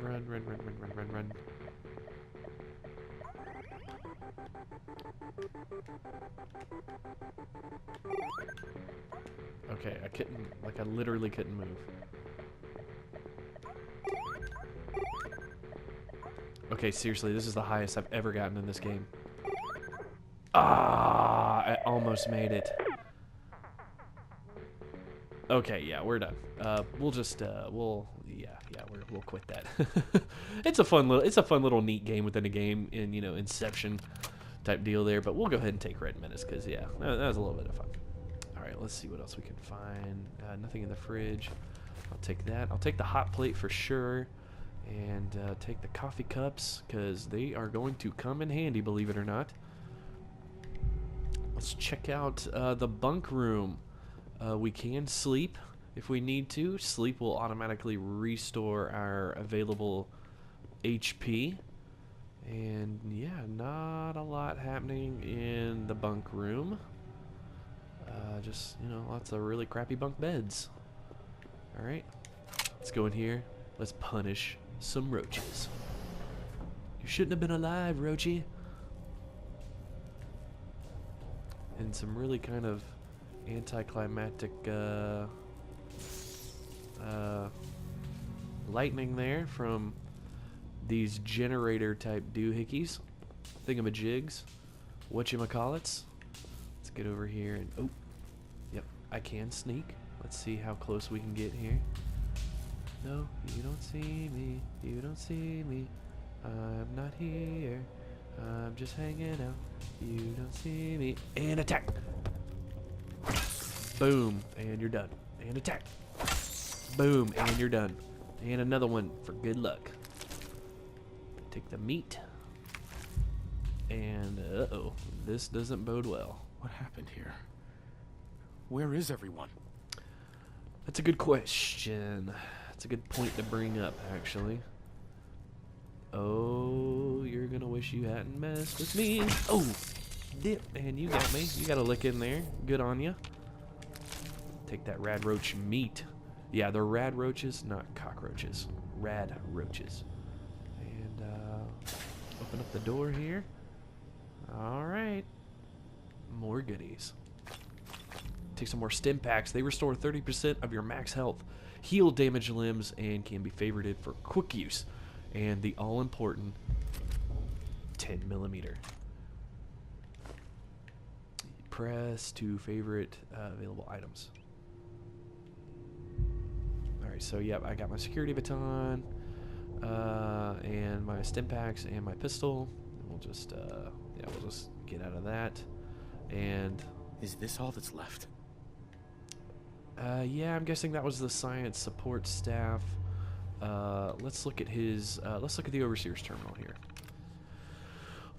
Speaker 1: Run, run, run, run, run, run, run. Okay, I couldn't, like I literally couldn't move. Okay, seriously, this is the highest I've ever gotten in this game. Ah, I almost made it. Okay, yeah, we're done. We'll just, we'll quit that. It's a fun little neat game within a game in, you know, Inception type deal there, but we'll go ahead and take Red Menace because, yeah, that was a little bit of fun. All right, let's see what else we can find. Nothing in the fridge. I'll take that. I'll take the hot plate for sure, and take the coffee cups because they are going to come in handy, believe it or not. Let's check out the bunk room. We can sleep if we need to. Sleep will automatically restore our available HP. And yeah, not a lot happening in the bunk room. Just, you know, lots of really crappy bunk beds. Alright, let's go in here. Let's punish some roaches. You shouldn't have been alive, Roachy. And some really kind of anticlimactic lightning there from these generator type doohickeys, thingamajigs, whatchamacallits. Let's get over here and oh, yep, I can sneak. Let's see how close we can get here. No, you don't see me, you don't see me. I'm not here, I'm just hanging out. You don't see me. And attack. Boom, and you're done. And attack. Boom, and you're done. And another one for good luck. Take the meat. And, uh-oh, this doesn't bode well.
Speaker 2: What happened here? Where is everyone?
Speaker 1: That's a good question. That's a good point to bring up, actually. Oh, you're gonna wish you hadn't messed with me. Oh, dip, and you got me. You got a lick in there. Good on you. Take that rad roach meat. Yeah, they're rad roaches, not cockroaches. Rad roaches. And open up the door here. All right. More goodies. Take some more stim packs. They restore 30% of your max health, heal damaged limbs, and can be favorited for quick use. And the all-important 10mm. Press to favorite available items. Alright, so yep, I got my security baton, and my stim packs and my pistol. We'll just, yeah, we'll just get out of that. And
Speaker 2: is this all that's left?
Speaker 1: Yeah, I'm guessing that was the science support staff. Let's look at his, let's look at the Overseer's terminal here.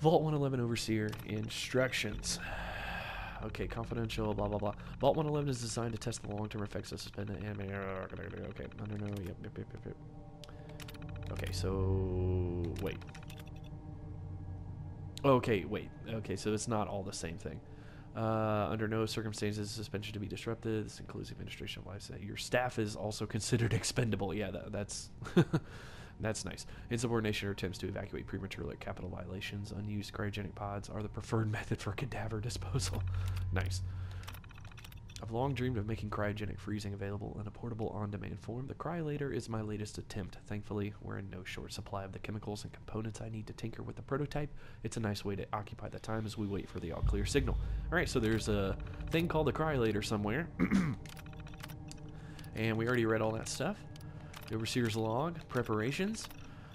Speaker 1: Vault 111 Overseer instructions. Okay, confidential, blah, blah, blah. Vault 111 is designed to test the long-term effects of suspended anime. Okay, I don't know. Yep. Okay, so, wait. Okay, wait. Okay, so it's not all the same thing. Under no circumstances suspension to be disrupted. This includes the administration of life. Your staff is also considered expendable. Yeah, that's that's nice. Insubordination or attempts to evacuate prematurely, capital violations. Unused cryogenic pods are the preferred method for cadaver disposal. Nice. I've long dreamed of making cryogenic freezing available in a portable on-demand form. The Cryolator is my latest attempt. Thankfully, we're in no short supply of the chemicals and components I need to tinker with the prototype. It's a nice way to occupy the time as we wait for the all-clear signal. Alright, so there's a thing called the Cryolator somewhere. And we already read all that stuff. The Overseer's log, preparations.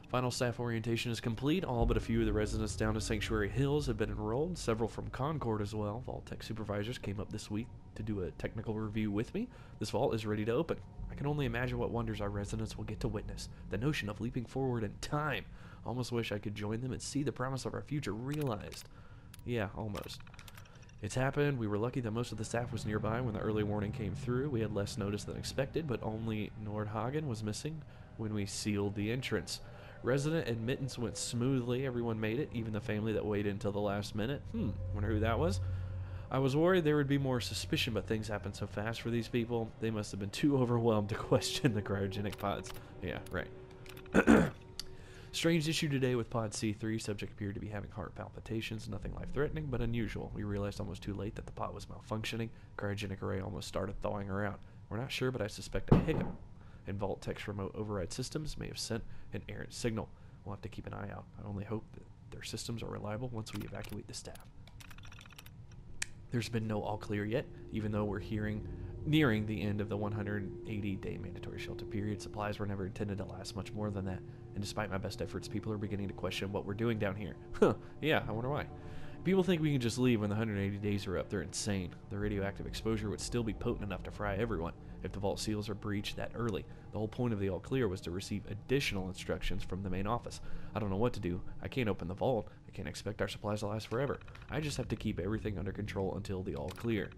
Speaker 1: Final staff orientation is complete. All but a few of the residents down to Sanctuary Hills have been enrolled. Several from Concord as well. Vault Tech supervisors came up this week to do a technical review with me. This vault is ready to open. I can only imagine what wonders our residents will get to witness. The notion of leaping forward in time. Almost wish I could join them and see the promise of our future realized. Yeah, almost. It's happened. We were lucky that most of the staff was nearby when the early warning came through. We had less notice than expected, but only Nordhagen was missing when we sealed the entrance. Resident admittance went smoothly. Everyone made it, even the family that waited until the last minute. Wonder who that was. I was worried there would be more suspicion, but things happened so fast for these people. They must have been too overwhelmed to question the cryogenic pods. Yeah, right. Strange issue today with pod C3. Subject appeared to be having heart palpitations. Nothing life-threatening, but unusual. We realized almost too late that the pod was malfunctioning. Cryogenic array almost started thawing her out. We're not sure, but I suspect a hiccup in Vault Tech's remote override systems may have sent an errant signal. We'll have to keep an eye out. I only hope that their systems are reliable once we evacuate the staff. There's been no all clear yet, even though we're nearing the end of the 180-day mandatory shelter period. Supplies were never intended to last much more than that, and despite my best efforts, people are beginning to question what we're doing down here. Yeah, I wonder why. People think we can just leave when the 180 days are up. They're insane. The radioactive exposure would still be potent enough to fry everyone if the vault seals are breached that early. The whole point of the all clear was to receive additional instructions from the main office. I don't know what to do. I can't open the vault. I can't expect our supplies to last forever. I just have to keep everything under control until the all clear.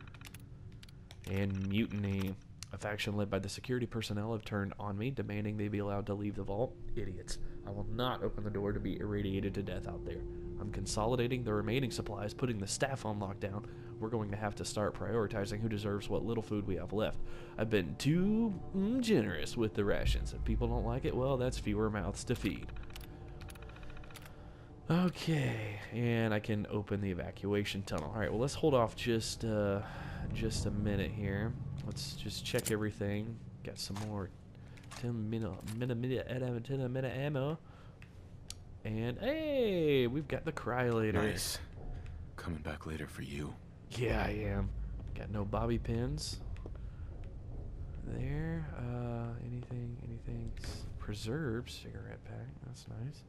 Speaker 1: And mutiny. A faction led by the security personnel have turned on me, demanding they be allowed to leave the vault. Idiots. I will not open the door to be irradiated to death out there. I'm consolidating the remaining supplies, putting the staff on lockdown. We're going to have to start prioritizing who deserves what little food we have left. I've been too generous with the rations. If people don't like it, well, that's fewer mouths to feed. Okay, and I can open the evacuation tunnel. All right, well, let's hold off just a minute here. Let's just check everything. Got some more 10-minute ammo. And hey, we've got the Cryolator.
Speaker 2: Nice. Coming back later for you.
Speaker 1: Yeah, I am. Got no bobby pins. There. Anything. Preserved cigarette pack. That's nice.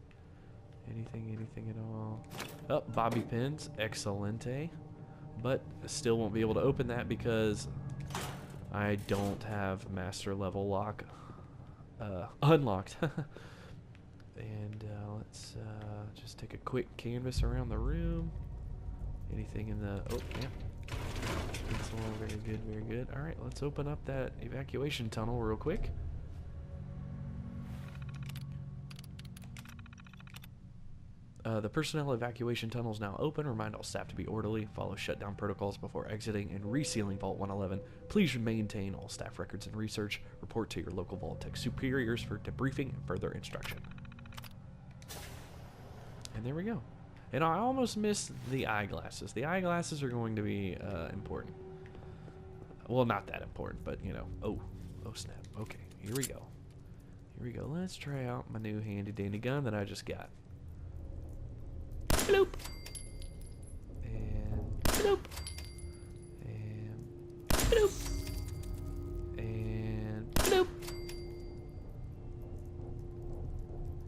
Speaker 1: Anything at all. Oh, bobby pins. Excelente. But I still won't be able to open that because I don't have master level lock unlocked. And let's just take a quick canvas around the room. Anything in the... Oh, yeah. Pencil, very good, very good. Alright, let's open up that evacuation tunnel real quick. The personnel evacuation tunnel is now open. Remind all staff to be orderly, follow shutdown protocols before exiting and resealing Vault 111. Please maintain all staff records and research. Report to your local Vault Tech superiors for debriefing and further instruction. And there we go. And I almost missed the eyeglasses. The eyeglasses are going to be important. Well, not that important, but you know. Oh snap. Okay, here we go. Let's try out my new handy dandy gun that I just got. Bloop. And bloop. And bloop. And bloop.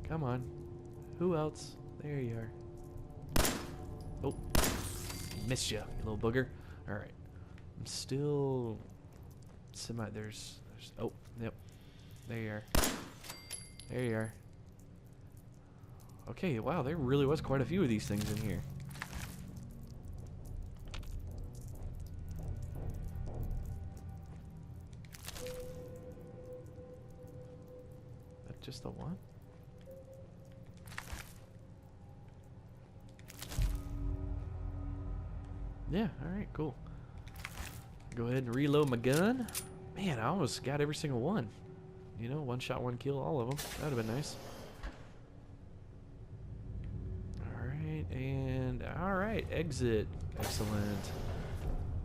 Speaker 1: Come on. Who else? There you are. Oh, missed you, you little booger. All right, I'm still there's. Oh, yep. There you are. There you are. Okay, wow, there really was quite a few of these things in here. That's just the one? Yeah, alright, cool. Go ahead and reload my gun. Man, I almost got every single one. You know, one shot, one kill, all of them. That would have been nice. Alright, and alright, exit. Excellent.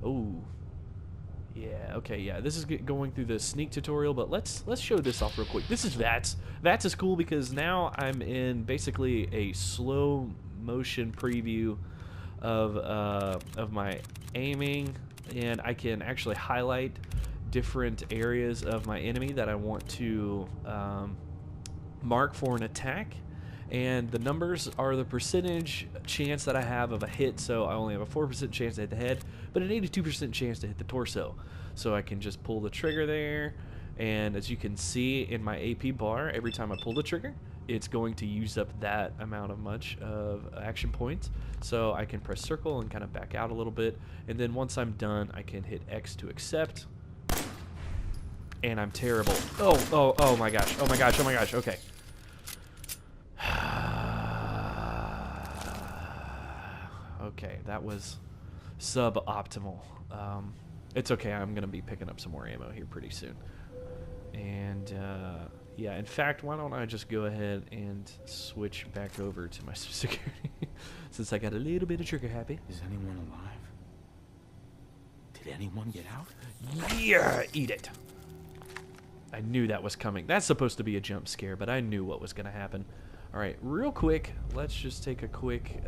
Speaker 1: Oh. Yeah, okay, yeah. This is going through the sneak tutorial, but let's show this off real quick. This is VATS. VATS is cool because now I'm in basically a slow motion preview of my aiming, and I can actually highlight different areas of my enemy that I want to mark for an attack. And the numbers are the percentage chance that I have of a hit, so I only have a 4% chance to hit the head, but an 82% chance to hit the torso. So I can just pull the trigger there, and as you can see in my AP bar, every time I pull the trigger, it's going to use up that amount of much of action points. So I can press circle and kind of back out a little bit, and then once I'm done, I can hit X to accept. And I'm terrible. Oh my gosh, oh my gosh, oh my gosh, okay. Okay, that was suboptimal. It's okay, I'm gonna be picking up some more ammo here pretty soon. And yeah, in fact, why don't I just go ahead and switch back over to my security since I got a little bit of trigger happy.
Speaker 2: Is anyone alive? Did anyone get out?
Speaker 1: Yeah, eat it. I knew that was coming. That's supposed to be a jump scare, but I knew what was gonna happen. All right, real quick, let's just take a quick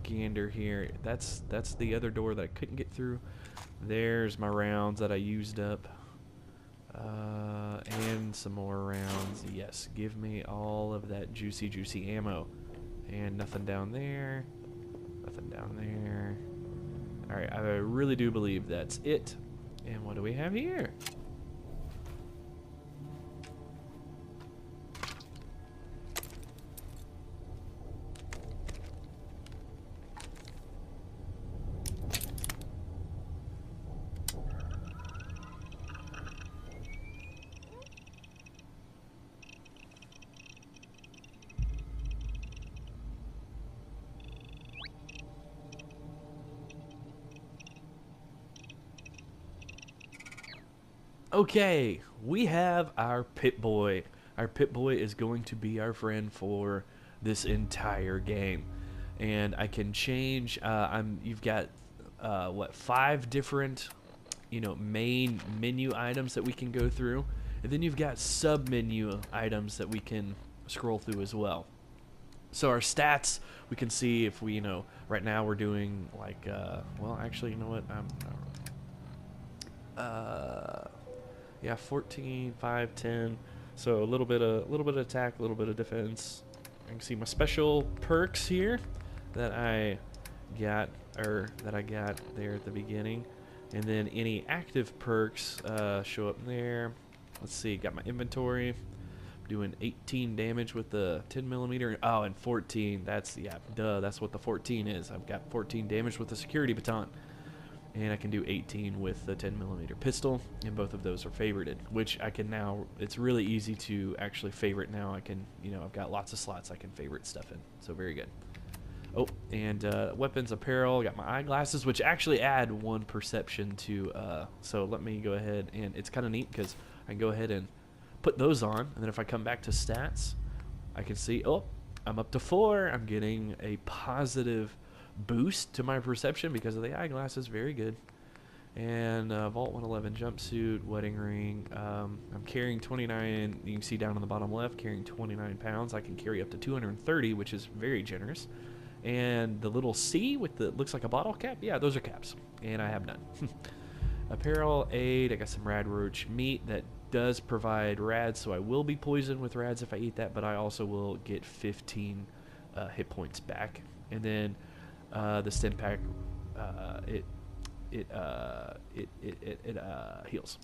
Speaker 1: gander here. That's the other door that I couldn't get through. There's my rounds that I used up. And some more rounds. Yes, give me all of that juicy, juicy ammo. And nothing down there. Nothing down there. All right, I really do believe that's it. And what do we have here? Okay, we have our Pip-Boy. Our Pip-Boy is going to be our friend for this entire game. And I can change, you've got, what, 5 different, main menu items that we can go through. And then you've got sub-menu items that we can scroll through as well. So our stats, we can see if we, right now we're doing, like, well, actually, you know what, yeah, 14, 5, 10. So a little bit of attack, a little bit of defense. I can see my special perks here that I got there at the beginning, and then any active perks show up there. Let's see, got my inventory. Doing 18 damage with the 10mm. Oh, and 14. That's that's what the 14 is. I've got 14 damage with the security baton. And I can do 18 with the 10mm pistol, and both of those are favorited, which I can now, it's really easy to actually favorite now. I can, I've got lots of slots I can favorite stuff in, so very good. Oh, and weapons, apparel, got my eyeglasses, which actually add 1 perception to, so let me go ahead, and it's kind of neat because I can go ahead and put those on, and then if I come back to stats, I can see, oh, I'm up to 4, I'm getting a positive boost to my perception because of the eyeglasses. Very good. And Vault 111 jumpsuit, wedding ring. I'm carrying 29, you can see down on the bottom left, carrying 29 pounds. I can carry up to 230, which is very generous. And the little C with the, looks like a bottle cap, yeah, those are caps. And I have none. Apparel, aid, I got some rad roach meat that does provide rads, so I will be poisoned with rads if I eat that, but I also will get 15 hit points back. And then the stim pack, it heals.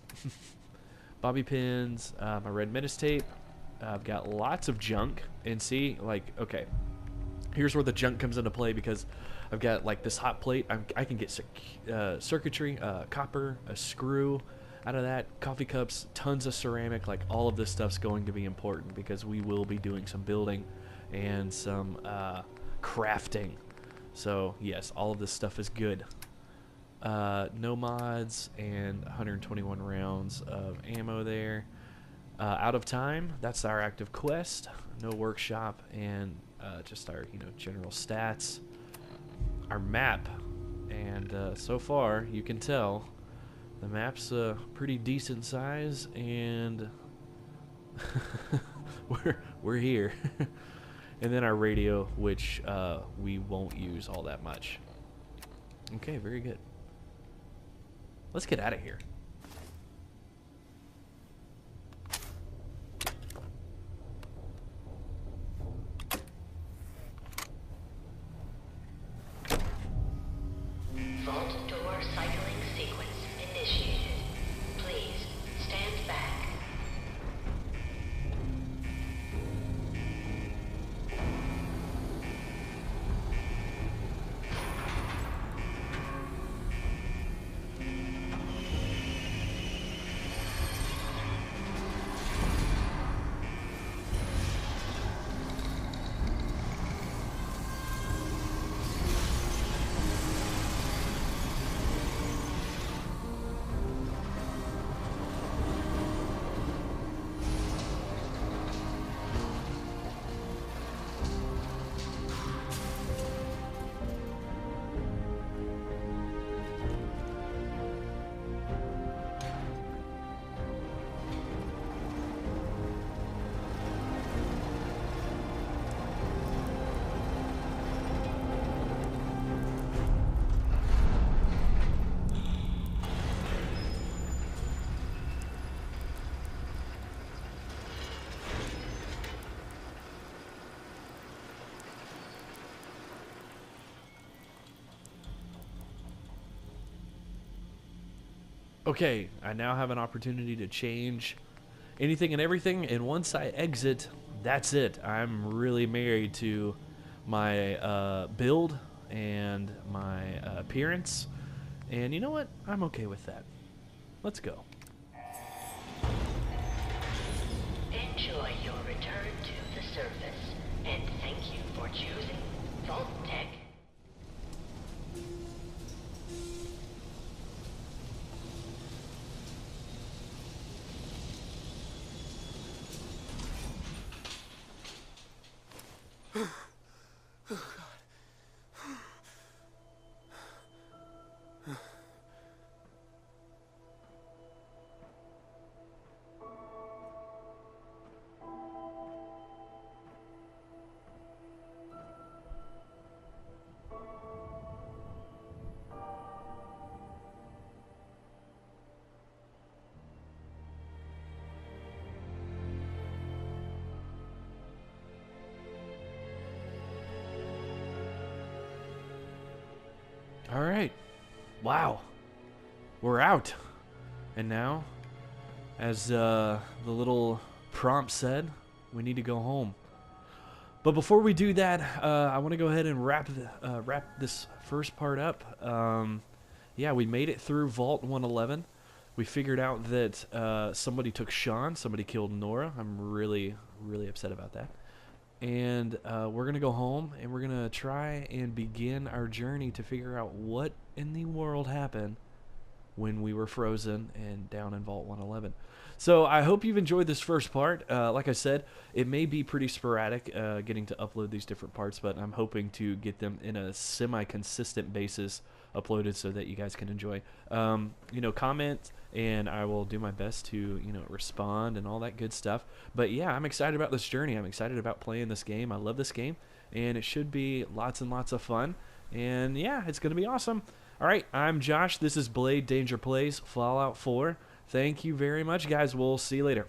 Speaker 1: Bobby pins, my red menace tape. I've got lots of junk, and see, like, okay, here's where the junk comes into play because I've got like this hot plate. I can get circuitry, copper, a screw out of that, coffee cups, tons of ceramic. Like all of this stuff's going to be important because we will be doing some building and some crafting. So yes, all of this stuff is good. No mods and 121 rounds of ammo there. Out of time, that's our active quest. No workshop, and just our general stats. Our map, and so far you can tell The map's a pretty decent size, and we're here. And then our radio, which we won't use all that much. Okay, very good. Let's get out of here.
Speaker 12: Vault door cycling sequence initiated. Please stand back.
Speaker 1: Okay, I now have an opportunity to change anything and everything, and once I exit, that's it. I'm really married to my build and my appearance, and you know what? I'm okay with that. Let's go.
Speaker 12: Enjoy your return to the surface, and thank you for choosing Vault Tech.
Speaker 1: All right. Wow. We're out. And now, as the little prompt said, we need to go home. But before we do that, I want to go ahead and wrap this first part up. Yeah, we made it through Vault 111. We figured out that somebody took Sean. Somebody killed Nora. I'm really, really upset about that. And we're going to go home, and we're going to try and begin our journey to figure out what in the world happened when we were frozen and down in Vault 111. So I hope you've enjoyed this first part. Like I said, it may be pretty sporadic getting to upload these different parts, but I'm hoping to get them in a semi-consistent basis uploaded so that you guys can enjoy. You know, comment, and I will do my best to, you know, respond and all that good stuff. But yeah, I'm excited about this journey. I'm excited about playing this game. I love this game, and it should be lots and lots of fun. And yeah, it's going to be awesome. All right, I'm Josh. This is Blade Danger Plays Fallout 4. Thank you very much, guys. We'll see you later.